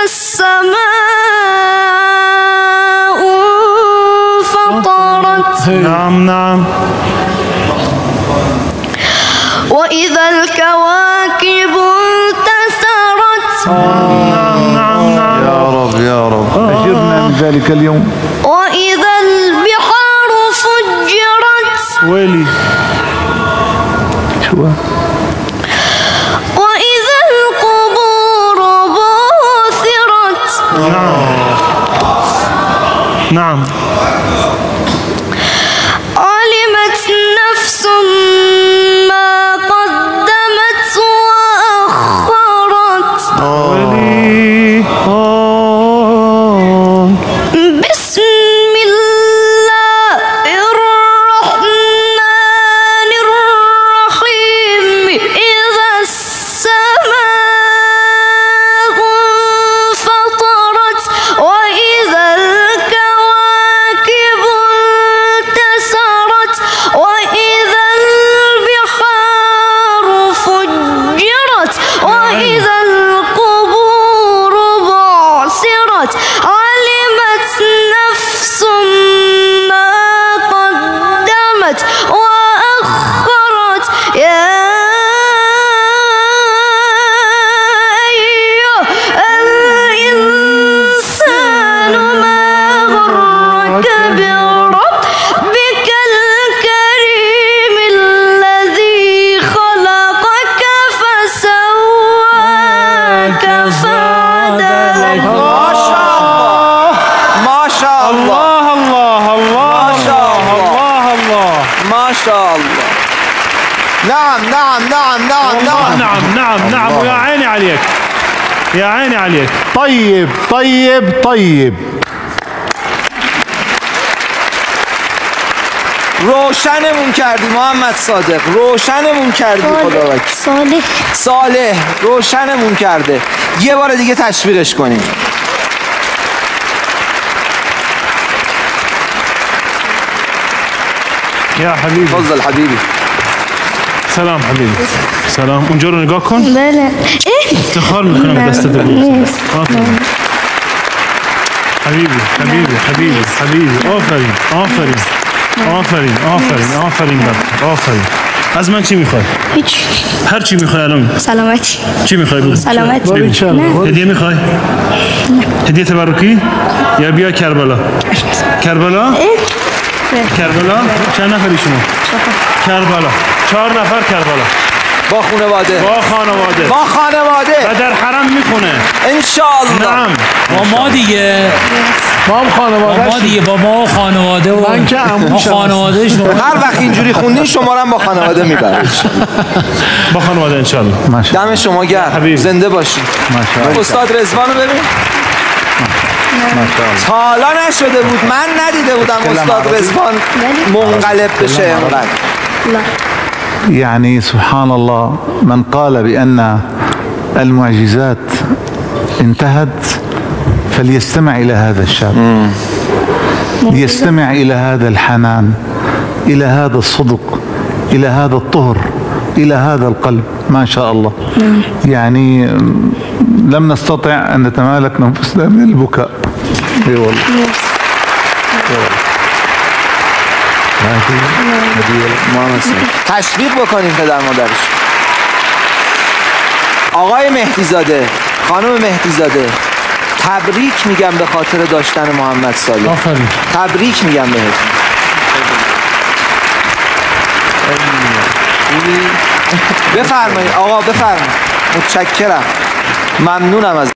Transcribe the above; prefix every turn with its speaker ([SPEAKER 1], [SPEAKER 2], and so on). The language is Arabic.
[SPEAKER 1] السماء انفطرت.
[SPEAKER 2] نعم نعم.
[SPEAKER 1] وإذا الكواكب انتثرت.
[SPEAKER 2] نعم نعم نعم.
[SPEAKER 3] يا رب يا رب أجرنا من ذلك اليوم.
[SPEAKER 1] وإذا البحار فجرت.
[SPEAKER 2] ويلي.
[SPEAKER 3] شو
[SPEAKER 1] وإذا القبور بعثرت.
[SPEAKER 2] نعم.
[SPEAKER 1] علمت نفس ما قدمت وأخرت.
[SPEAKER 2] ويلي.
[SPEAKER 1] بسم الله الرحمن الرحيم. إذا السماء انفطرت. وإذا الكواكب انتثرت. وإذا البحار فجرت. وإذا القبور بعثرت. علمت نفس ما قدمت وأخرت. يا أيها الإنسان ما غرك بربك الكريم الذي خلقك فسواك فعدلك.
[SPEAKER 4] ما شاء الله ما شاء الله
[SPEAKER 2] الله الله
[SPEAKER 4] ما شاء الله
[SPEAKER 2] الله الله.
[SPEAKER 4] ما شاء الله. نعم نعم نعم نعم نعم
[SPEAKER 2] نعم نعم نعم. ويا عيني عليك يا عيني عليك.
[SPEAKER 3] طيب طيب طيب.
[SPEAKER 4] روشنمون کردی محمد صادق، روشنمون کردی. خدا وکیل.
[SPEAKER 1] صالح.
[SPEAKER 4] صالح روشنمون کرده. یه بار دیگه تشویقش کنیم.
[SPEAKER 2] يا حبيبي.
[SPEAKER 4] تفضل حبیبی.
[SPEAKER 2] سلام حبيبي. سلام. اونجا رو نگاه کن.
[SPEAKER 1] بله.
[SPEAKER 2] افتخار میکنم دستت رو. آفرین. حبيبي حبيبي حبيبي حبيبي. آفرین آفرین آفرین آفرین آفرین بابا آفرین. از من چی میخوای؟
[SPEAKER 1] هیچ.
[SPEAKER 2] هر چی میخوای الان.
[SPEAKER 1] سلامتی.
[SPEAKER 2] چی میخوای بگو؟
[SPEAKER 1] سلامتی.
[SPEAKER 2] بگو. هدیه میخوای؟ هدیه تبرکی؟ یا بیا کربلا؟ کربلا؟ کربلا؟ چند نفری شما؟ کربلا. 4 نفر کربلا.
[SPEAKER 4] با خانواده.
[SPEAKER 2] با خانواده.
[SPEAKER 4] با خانواده.
[SPEAKER 2] و در حرم میخونه.
[SPEAKER 4] انشاءالله.
[SPEAKER 2] نعم.
[SPEAKER 5] با ما دیگه.
[SPEAKER 3] ما هم خانواده.
[SPEAKER 5] ما دیگه با ما و خانواده و
[SPEAKER 3] من که عمو شدم.
[SPEAKER 5] خانواده شما.
[SPEAKER 4] هر وقت اینجوری خوندین شما رو هم با خانواده میبرید.
[SPEAKER 2] با خانواده انشالله.
[SPEAKER 4] دم شما گرم.
[SPEAKER 2] حبیبی.
[SPEAKER 4] زنده باشید.
[SPEAKER 3] ماشاءالله.
[SPEAKER 4] استاد رضوان رو ببین. تا حالا نشده بود، من ندیده بودم استاد رضوان منقلب بشه اینقدر.
[SPEAKER 3] يعني سبحان الله من قال بأن المعجزات انتهت فليستمع إلى هذا الشاب، ليستمع إلى هذا الحنان، إلى هذا الصدق، إلى هذا الطهر، إلى هذا القلب. ما شاء الله. يعني لم نستطع أن نتمالك نفسنا من البكاء. اي والله.
[SPEAKER 4] تشویق بکنیم پدر مادرش. آقای مهدی زاده، خانم مهدی زاده، تبریک میگم به خاطر داشتن محمد صالح.
[SPEAKER 2] آفرین.
[SPEAKER 4] تبریک میگم بهتون. بفرمایید آقا، بفرمایید. متشکرم، ممنونم از